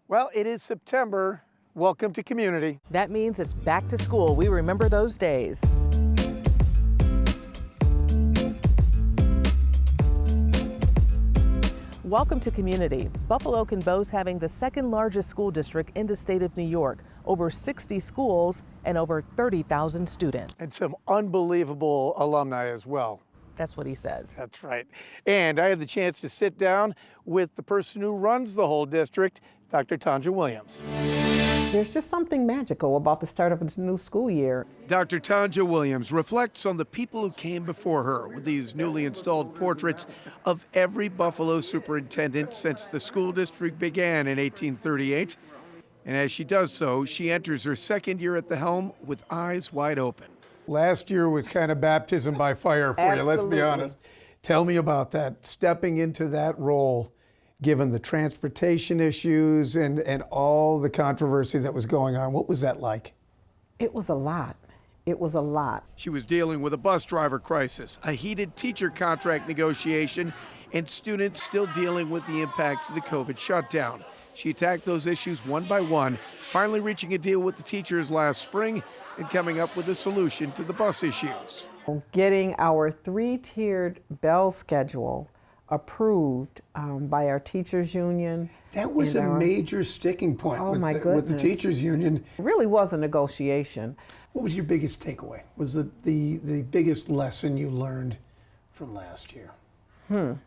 Well, it is September. Welcome to commUNITY. That means it's back to school. We remember those days. Welcome to commUNITY. Buffalo can boast having the second largest school district in the state of New York, over 60 schools and over 30,000 students. And some unbelievable alumni as well. That's what he says. That's right. And I had the chance to sit down with the person who runs the whole district, Dr. Tanja Williams. There's just something magical about the start of a new school year. Dr. Tanja Williams reflects on the people who came before her with these newly installed portraits of every Buffalo superintendent since the school district began in 1838. And as she does so, she enters her second year at the helm with eyes wide open. Last year was kind of baptism by fire for you, let's be honest. Tell me about that, stepping into that role, given the transportation issues and all the controversy that was going on. What was that like? It was a lot. It was a lot. She was dealing with a bus driver crisis, a heated teacher contract negotiation, and students still dealing with the impacts of the COVID shutdown. She attacked those issues one by one, finally reaching a deal with the teachers last spring and coming up with a solution to the bus issues. Getting our 3-tiered bell schedule approved by our teachers union. That was a major sticking point with the teachers union. It really was a negotiation. What was your biggest takeaway? Was the biggest lesson you learned from last year? To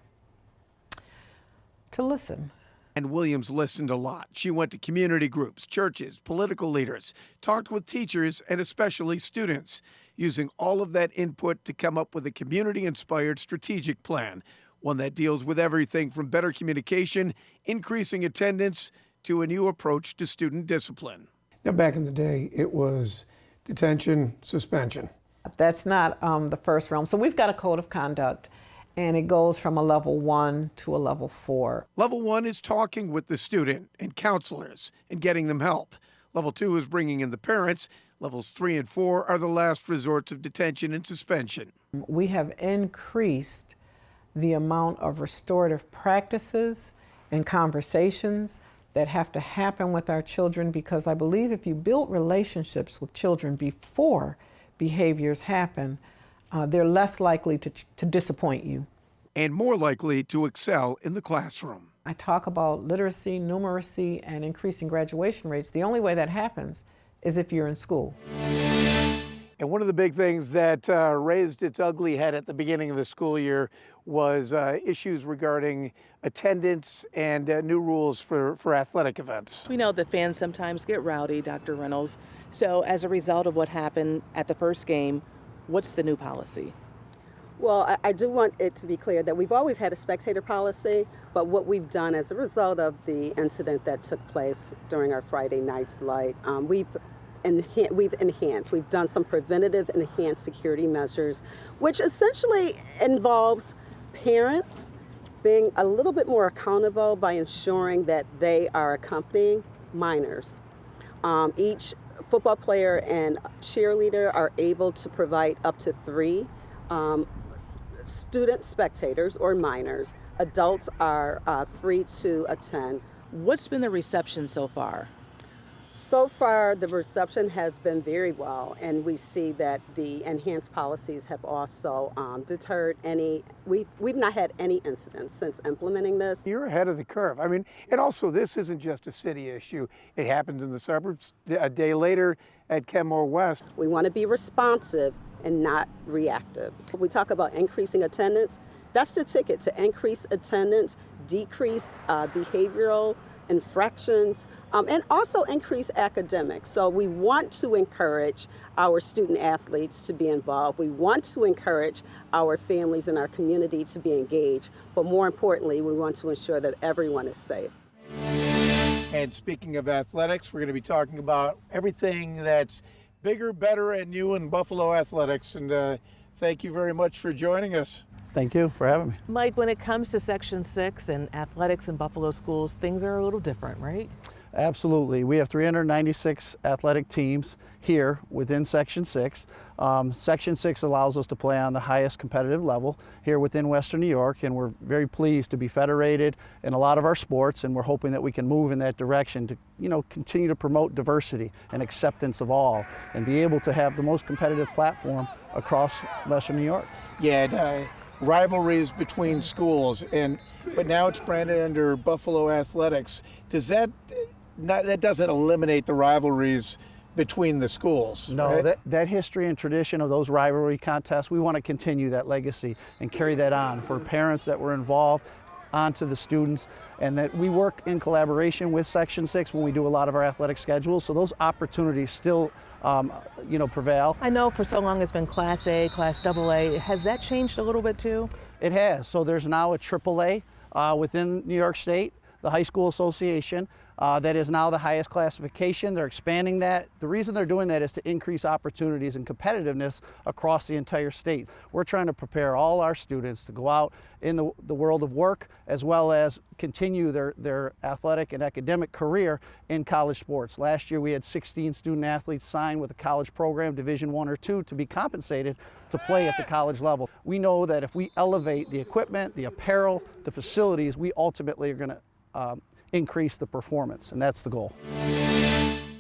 listen. And Williams listened a lot. She went to community groups, churches, political leaders, talked with teachers and especially students, using all of that input to come up with a community-inspired strategic plan, one that deals with everything from better communication, increasing attendance, to a new approach to student discipline. Now, back in the day, it was detention, suspension. That's not the first realm. So we've got a code of conduct, and it goes from a level 1 to a level 4. Level 1 is talking with the student and counselors and getting them help. Level 2 is bringing in the parents. Levels 3 and 4 are the last resorts of detention and suspension. We have increased the amount of restorative practices and conversations that have to happen with our children, because I believe if you build relationships with children before behaviors happen, they're less likely to disappoint you. And more likely to excel in the classroom. I talk about literacy, numeracy, and increasing graduation rates. The only way that happens is if you're in school. And one of the big things that raised its ugly head at the beginning of the school year was issues regarding attendance and new rules for athletic events. We know that fans sometimes get rowdy, Dr. Reynolds. So as a result of what happened at the first game, what's the new policy? Well, I do want it to be clear that we've always had a spectator policy, but what we've done as a result of the incident that took place during our Friday night's light, we've enhanced. We've done some preventative enhanced security measures, which essentially involves parents being a little bit more accountable by ensuring that they are accompanying minors. Each football player and cheerleader are able to provide up to 3 student spectators or minors. Adults are free to attend. What's been the reception so far? So far, the reception has been very well, and we see that the enhanced policies have also deterred any, we've not had any incidents since implementing this. You're ahead of the curve. I mean, and also this isn't just a city issue. It happens in the suburbs a day later at Kenmore West. We want to be responsive and not reactive. We talk about increasing attendance. That's the ticket, to increase attendance, decrease behavioral infractions, and also increase academics. So we want to encourage our student athletes to be involved. We want to encourage our families and our community to be engaged. But more importantly, we want to ensure that everyone is safe. And speaking of athletics, we're going to be talking about everything that's bigger, better, and new in Buffalo athletics. And thank you very much for joining us. Thank you for having me. Mike, when it comes to Section 6 and athletics in Buffalo schools, things are a little different, right? Absolutely. We have 396 athletic teams here within Section 6. Section 6 allows us to play on the highest competitive level here within Western New York, and we're very pleased to be federated in a lot of our sports, and we're hoping that we can move in that direction to, continue to promote diversity and acceptance of all and be able to have the most competitive platform across Western New York. Yeah, rivalries between schools, but now it's branded under Buffalo Athletics. That doesn't eliminate the rivalries between the schools? No, right? that history and tradition of those rivalry contests, we want to continue that legacy and carry that on for parents that were involved, onto the students, and that we work in collaboration with Section 6 when we do a lot of our athletic schedules, so those opportunities still prevail. I know for so long it's been Class A, Class AA. Has that changed a little bit too? It has. So there's now a AAA within New York State, the High School Association. That is now the highest classification. They're expanding that. The reason they're doing that is to increase opportunities and competitiveness across the entire state. We're trying to prepare all our students to go out in the world of work, as well as continue their athletic and academic career in college sports. Last year we had 16 student athletes sign with a college program, Division I or II, to be compensated to play at the college level. We know that if we elevate the equipment, the apparel, the facilities, we ultimately are going to increase the performance, and that's the goal.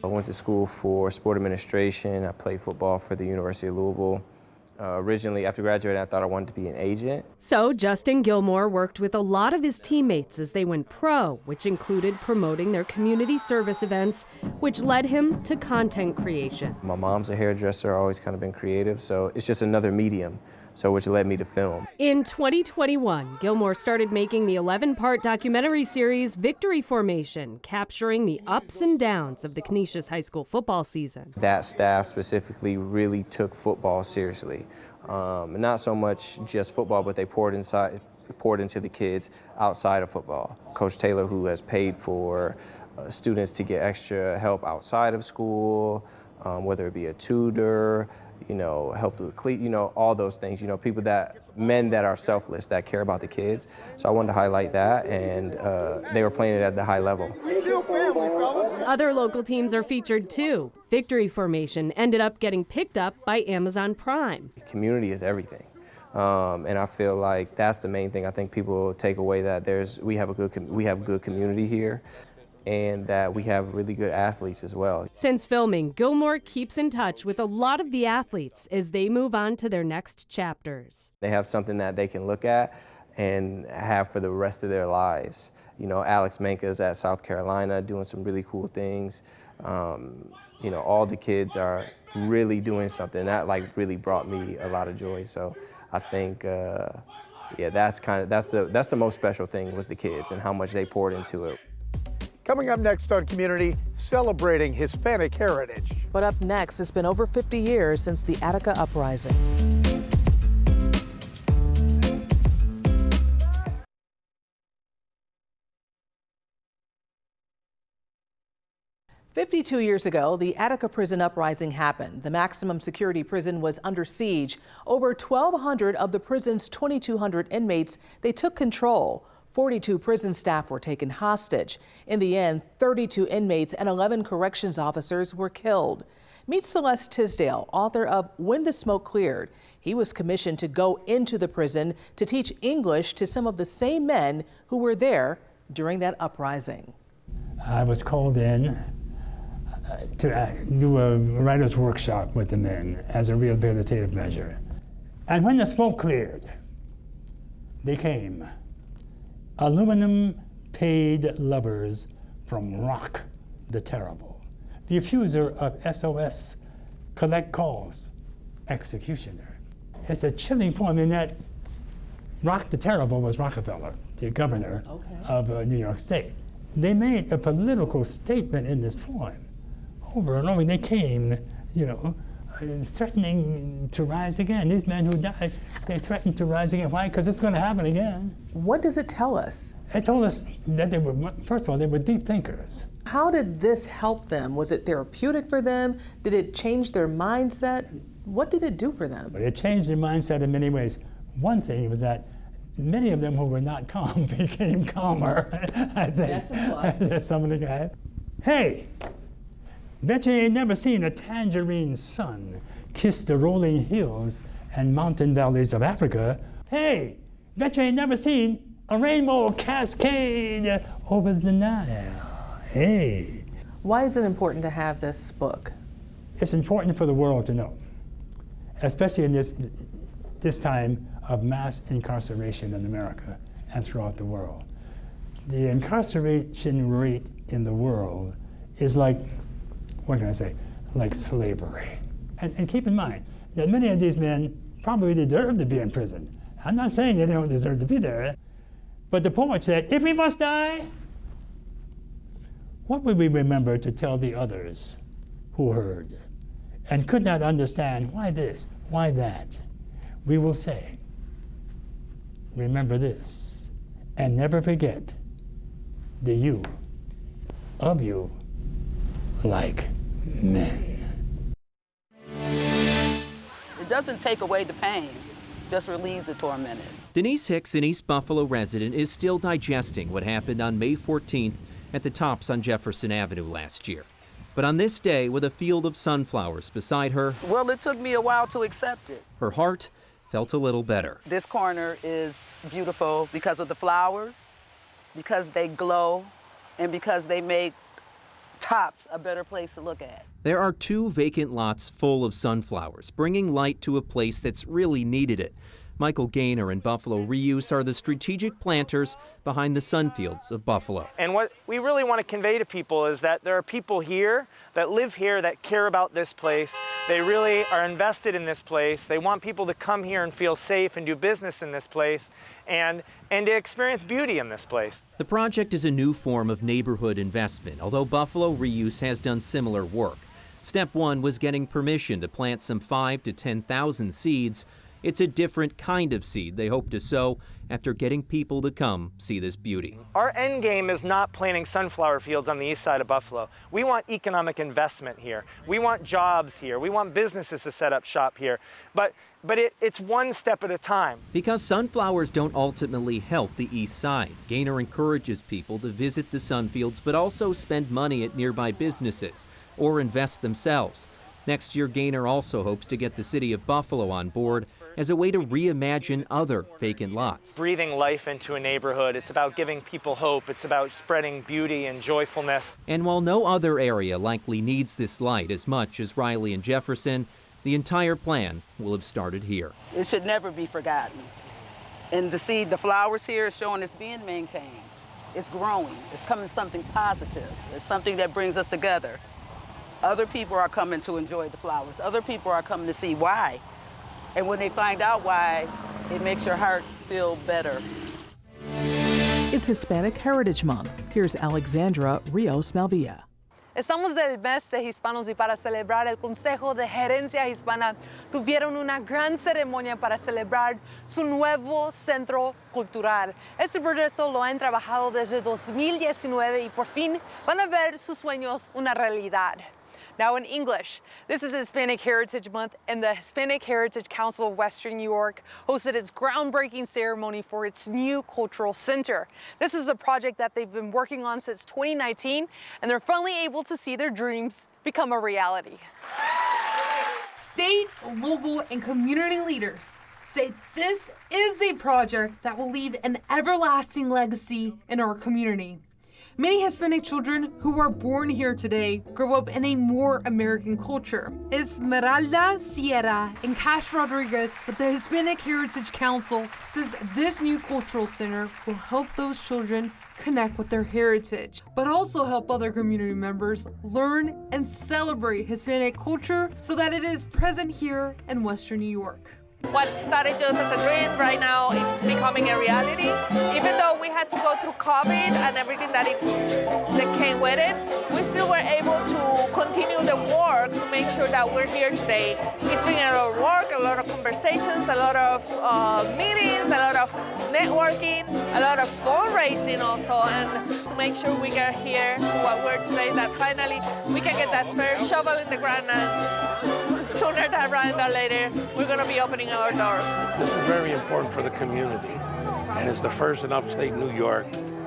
I went to school for sport administration. I played football for the University of Louisville. Originally, after graduating, I thought I wanted to be an agent. So Justin Gilmore worked with a lot of his teammates as they went pro, which included promoting their community service events, which led him to content creation. My mom's a hairdresser, always kind of been creative, so it's just another medium, which led me to film. In 2021, Gilmore started making the 11-part documentary series Victory Formation, capturing the ups and downs of the Canisius High School football season. That staff specifically really took football seriously. Not so much just football, but they poured into the kids outside of football. Coach Taylor, who has paid for students to get extra help outside of school, whether it be a tutor, help with all those things, men that are selfless, that care about the kids. So I wanted to highlight that, and they were playing it at the high level. Other local teams are featured too. Victory Formation ended up getting picked up by Amazon Prime. Community is everything. And I feel like that's the main thing. I think people take away that we have good community here, and that we have really good athletes as well. Since filming, Gilmore keeps in touch with a lot of the athletes as they move on to their next chapters. They have something that they can look at and have for the rest of their lives. Alex Manka's at South Carolina doing some really cool things. All the kids are really doing something that really brought me a lot of joy. So I think, that's the most special thing, was the kids and how much they poured into it. Coming up next on commUNITY, celebrating Hispanic heritage. But up next, it's been over 50 years since the Attica Uprising. "52 years ago, the Attica prison uprising happened. The maximum security prison was under siege. Over 1,200 of the prison's 2,200 inmates, they took control. 42 prison staff were taken hostage. In the end, 32 inmates and 11 corrections officers were killed. Meet Celeste Tisdale, author of When the Smoke Cleared. He was commissioned to go into the prison to teach English to some of the same men who were there during that uprising. I was called in to do a writer's workshop with the men as a rehabilitative measure. And when the smoke cleared, they came. Aluminum-paid lovers from Rock the Terrible, the accuser of SOS Collect Calls, executioner. It's a chilling poem in that Rock the Terrible was Rockefeller, the governor of New York State. They made a political statement in this poem over and over. They came, threatening to rise again. These men who died, they threatened to rise again. Why? Because it's going to happen again. What does it tell us? It told us that they were, first of all, they were deep thinkers. How did this help them? Was it therapeutic for them? Did it change their mindset? What did it do for them? But it changed their mindset in many ways. One thing was that many of them who were not calm became calmer, I think. That's a plus. Some of the guys. Hey, bet you ain't never seen a tangerine sun kiss the rolling hills and mountain valleys of Africa. Hey, bet you ain't never seen a rainbow cascade over the Nile. Hey. Why is it important to have this book? It's important for the world to know, especially in this time of mass incarceration in America and throughout the world. The incarceration rate in the world is like, what can I say, like slavery. And keep in mind that many of these men probably deserve to be in prison. I'm not saying they don't deserve to be there, but the poet said, if we must die, what would we remember to tell the others who heard and could not understand why this, why that? We will say, remember this, and never forget the you of you like men. It doesn't take away the pain, just relieves the tormented. Denise Hicks, an East Buffalo resident, is still digesting what happened on May 14th at the Tops on Jefferson Avenue last year. But on this day, with a field of sunflowers beside her, Well, it took me a while to accept it. her heart felt a little better. This corner is beautiful because of the flowers, because they glow, and because they make Tops a better place to look at. There are 2 vacant lots full of sunflowers, bringing light to a place that's really needed it. Michael Gaynor and Buffalo Reuse are the strategic planters behind the Sunfields of Buffalo. And what we really want to convey to people is that there are people here that live here that care about this place. They really are invested in this place. They want people to come here and feel safe and do business in this place and to experience beauty in this place. The project is a new form of neighborhood investment, although Buffalo Reuse has done similar work. Step 1 was getting permission to plant some 5,000 to 10,000 seeds. It's a different kind of seed they hope to sow after getting people to come see this beauty. Our end game is not planting sunflower fields on the east side of Buffalo. We want economic investment here. We want jobs here. We want businesses to set up shop here. But it's one step at a time. Because sunflowers don't ultimately help the east side, Gaynor encourages people to visit the Sunfields but also spend money at nearby businesses or invest themselves. Next year, Gaynor also hopes to get the city of Buffalo on board as a way to reimagine other vacant lots. Breathing life into a neighborhood, it's about giving people hope, it's about spreading beauty and joyfulness. And while no other area likely needs this light as much as Riley and Jefferson, the entire plan will have started here. It should never be forgotten. And to see the flowers here is showing it's being maintained. It's growing, it's coming something positive. It's something that brings us together. Other people are coming to enjoy the flowers. Other people are coming to see why. And when they find out why, it makes your heart feel better. It's Hispanic Heritage Month. Here's Alexandra Rios Malvilla. Estamos del mes de hispanos y para celebrar el Consejo de Gerencia Hispana tuvieron una gran ceremonia para celebrar su nuevo centro cultural. Este proyecto lo han trabajado desde 2019 y por fin van a ver sus sueños una realidad. Now in English, this is Hispanic Heritage Month, and the Hispanic Heritage Council of Western New York hosted its groundbreaking ceremony for its new cultural center. This is a project that they've been working on since 2019, and they're finally able to see their dreams become a reality. State, local, and community leaders say this is a project that will leave an everlasting legacy in our community. Many Hispanic children who are born here today grow up in a more American culture. Esmeralda Sierra and Cash Rodriguez with the Hispanic Heritage Council says this new cultural center will help those children connect with their heritage, but also help other community members learn and celebrate Hispanic culture so that it is present here in Western New York. What started just as a dream, right now it's becoming a reality. Even though we had to go through COVID and everything that came with it, we still were able to continue the work to make sure that we're here today. It's been a lot of work, a lot of conversations, a lot of meetings, a lot of networking, a lot of fundraising also, and to make sure we get here to what we're today, that finally we can get that first shovel in the ground, and sooner rather than later, we're going to be opening our doors. This is very important for the community, and it's the first in upstate New York,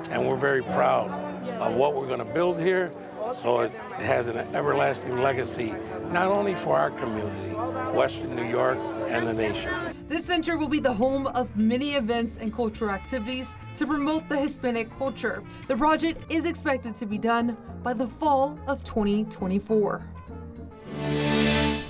and we're very proud of what we're going to build here So it has an everlasting legacy, not only for our community, Western New York, and the nation. This center will be the home of many events and cultural activities to promote the Hispanic culture. The project is expected to be done by the fall of 2024.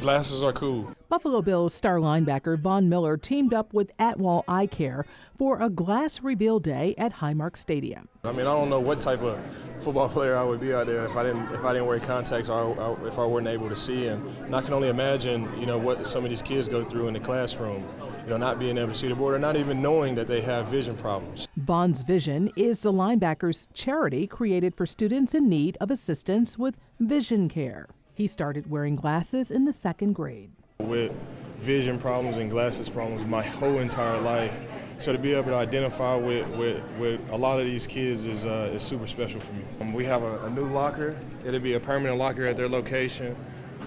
Glasses are cool. Buffalo Bills star linebacker Von Miller teamed up with Atwell Eye Care for a glass reveal day at Highmark Stadium. I mean, I don't know what type of football player I would be out there if I didn't wear contacts or if I weren't able to see. And I can only imagine, what some of these kids go through in the classroom. Not being able to see the board or not even knowing that they have vision problems. Von's Vision is the linebacker's charity created for students in need of assistance with vision care. He started wearing glasses in the 2nd grade. With vision problems and glasses problems my whole entire life, so to be able to identify with a lot of these kids is super special for me. We have a new locker. It'll be a permanent locker at their location.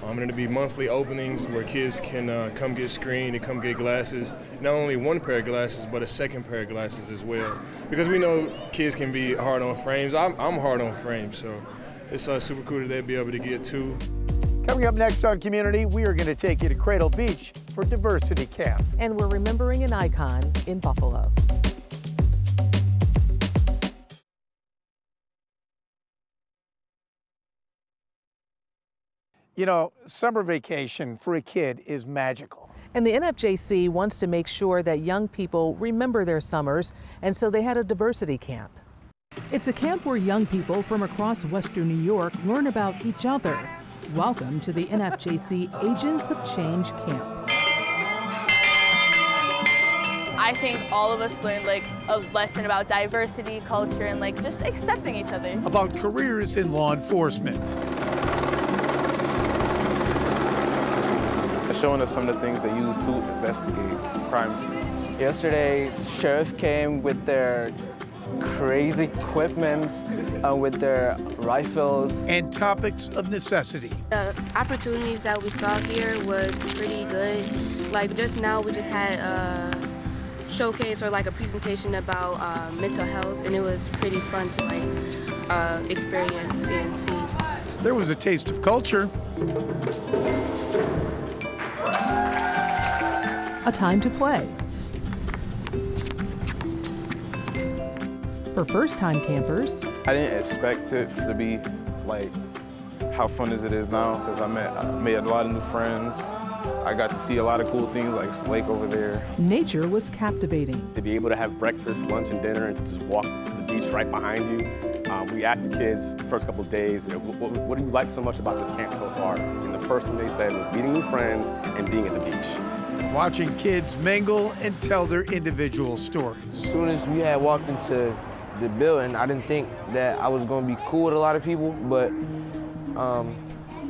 And it'll be monthly openings where kids can come get screened and come get glasses. Not only one pair of glasses, but a second pair of glasses as well. Because we know kids can be hard on frames. I'm hard on frames, so it's super cool that they'll be able to get two. Coming up next on Community, we are going to take you to Cradle Beach for Diversity Camp. And we're remembering an icon in Buffalo. Summer vacation for a kid is magical. And the NFJC wants to make sure that young people remember their summers, and so they had a diversity camp. It's a camp where young people from across Western New York learn about each other. Welcome to the NFJC Agents of Change Camp. I think all of us learned a lesson about diversity, culture, and just accepting each other. About careers in law enforcement. Showing us some of the things they use to investigate crime scenes. Yesterday, sheriff came with their crazy equipments, with their rifles. And topics of necessity. The opportunities that we saw here was pretty good. Just now we just had a showcase or a presentation about mental health, and it was pretty fun to experience and see. There was a taste of culture. A time to play. For first-time campers. I didn't expect it to be how fun as it is now, because I made a lot of new friends. I got to see a lot of cool things like this lake over there. Nature was captivating. To be able to have breakfast, lunch, and dinner and to just walk to the beach right behind you. We asked the kids the first couple of days, what do you like so much about this camp so far? And the first thing they said was meeting new friends and being at the beach. Watching kids mingle and tell their individual stories. As soon as we had walked into the building, I didn't think that I was going to be cool with a lot of people, but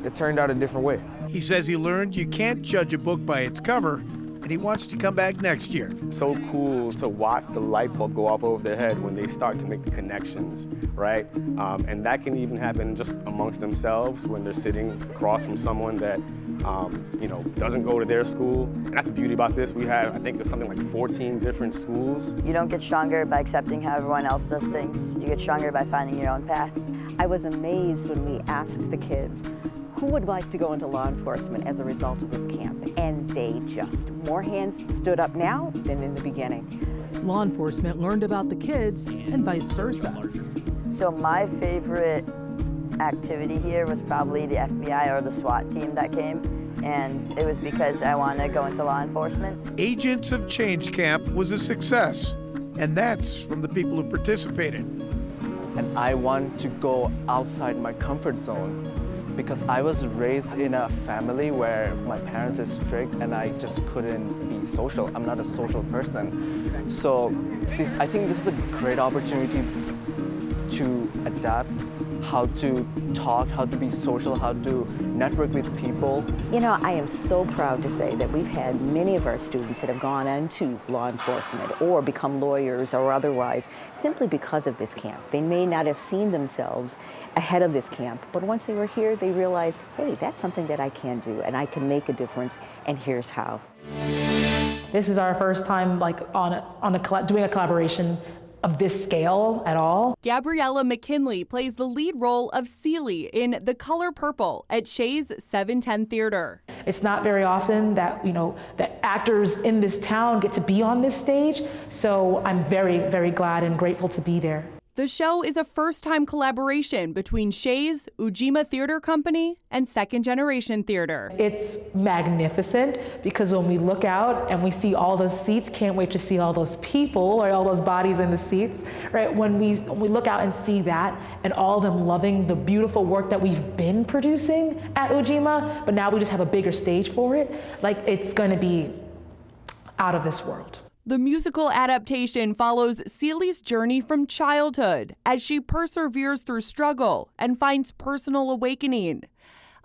it turned out a different way. He says he learned you can't judge a book by its cover, and he wants to come back next year. So cool to watch the light bulb go off over their head when they start to make the connections, right? And that can even happen just amongst themselves when they're sitting across from someone that doesn't go to their school. And that's the beauty about this. We have, I think there's something like 14 different schools. You don't get stronger by accepting how everyone else does things. You get stronger by finding your own path. I was amazed when we asked the kids, who would like to go into law enforcement as a result of this camp? And more hands stood up now than in the beginning. Law enforcement learned about the kids and vice versa. So my favorite activity here was probably the FBI or the SWAT team that came, and it was because I wanted to go into law enforcement. Agents of Change Camp was a success, and that's from the people who participated. And I want to go outside my comfort zone because I was raised in a family where my parents are strict and I just couldn't be social. I'm not a social person. So I think this is a great opportunity to adapt, how to talk, how to be social, how to network with people. I am so proud to say that we've had many of our students that have gone into law enforcement or become lawyers or otherwise simply because of this camp. They may not have seen themselves ahead of this camp, but once they were here, they realized, hey, that's something that I can do and I can make a difference, and here's how. This is our first time doing a collaboration of this scale at all. Gabriella McKinley plays the lead role of Celie in The Color Purple at Shea's 710 Theater. It's not very often that, that actors in this town get to be on this stage, so I'm very, very glad and grateful to be there. The show is a first-time collaboration between Shea's, Ujima Theater Company, and Second Generation Theater. It's magnificent because when we look out and we see all those seats, can't wait to see all those people or all those bodies in the seats, right? When we look out and see that and all of them loving the beautiful work that we've been producing at Ujima, but now we just have a bigger stage for it, like it's going to be out of this world. The musical adaptation follows Celie's journey from childhood as she perseveres through struggle and finds personal awakening.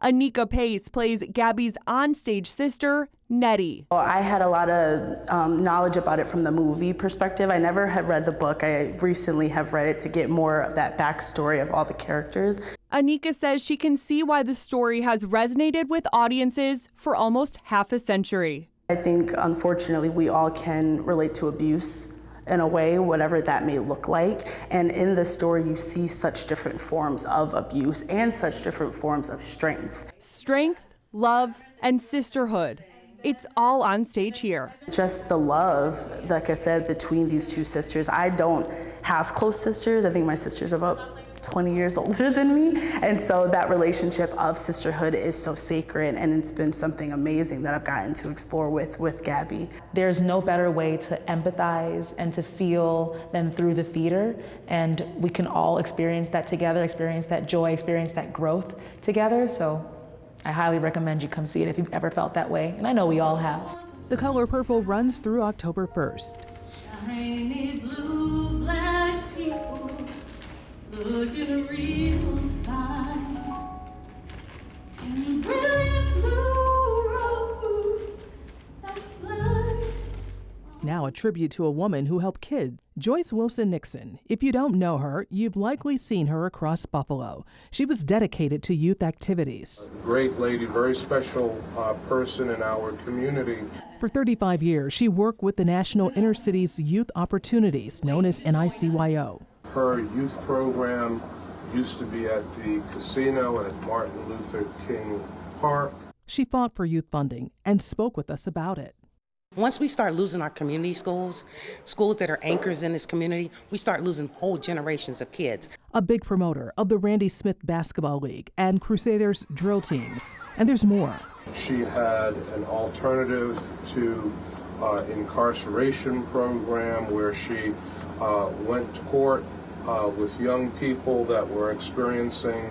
Anika Pace plays Gabby's onstage sister, Nettie. I had a lot of knowledge about it from the movie perspective. I never had read the book. I recently have read it to get more of that backstory of all the characters. Anika says she can see why the story has resonated with audiences for almost half a century. I think, unfortunately, we all can relate to abuse in a way, whatever that may look like. And in the story, you see such different forms of abuse and such different forms of strength. Strength, love, and sisterhood. It's all on stage here. Just the love, like I said, between these two sisters. I don't have close sisters. I think my sister's about 20 years older than me. And so that relationship of sisterhood is so sacred, and it's been something amazing that I've gotten to explore with Gabby. There's no better way to empathize and to feel than through the theater. And we can all experience that together, experience that joy, experience that growth together. So I highly recommend you come see it if you've ever felt that way. And I know we all have. The Color Purple runs through October 1st. Shiny blue black people looking real fine, and brilliant blue rose that flood. Now a tribute to a woman who helped kids, Joyce Wilson Nixon. If you don't know her, you've likely seen her across Buffalo. She was dedicated to youth activities. Great lady, very special person in our community. For 35 years, she worked with the National Inner Cities Youth Opportunities, known as NICYO. Her youth program used to be at the casino at Martin Luther King Park. She fought for youth funding and spoke with us about it. Once we start losing our community schools that are anchors in this community, we start losing whole generations of kids. A big promoter of the Randy Smith Basketball League and Crusaders drill teams. And there's more. She had an alternative to incarceration program where she went to court with young people that were experiencing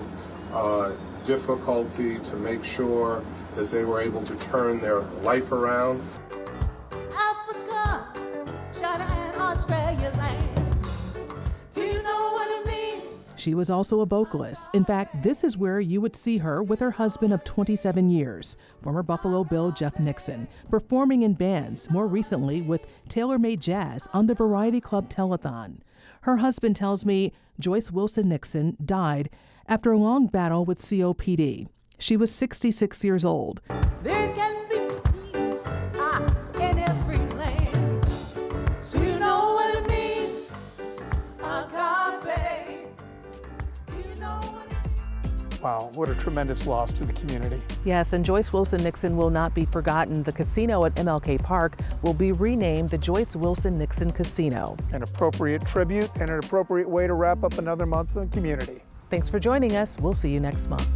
difficulty to make sure that they were able to turn their life around. Africa, China and Australia lands. Do you know what it means? She was also a vocalist. In fact, this is where you would see her with her husband of 27 years, former Buffalo Bill Jeff Nixon, performing in bands, more recently with Tailor Made Jazz on the Variety Club Telethon. Her husband tells me Joyce Wilson Nixon died after a long battle with COPD. She was 66 years old. There can be peace in every land. So you know what it means? Agape. Do you know what it means? Wow, what a tremendous loss to the community. Yes, and Joyce Wilson Nixon will not be forgotten. The casino at MLK Park will be renamed the Joyce Wilson Nixon Casino. An appropriate tribute and an appropriate way to wrap up another month in the community. Thanks for joining us. We'll see you next month.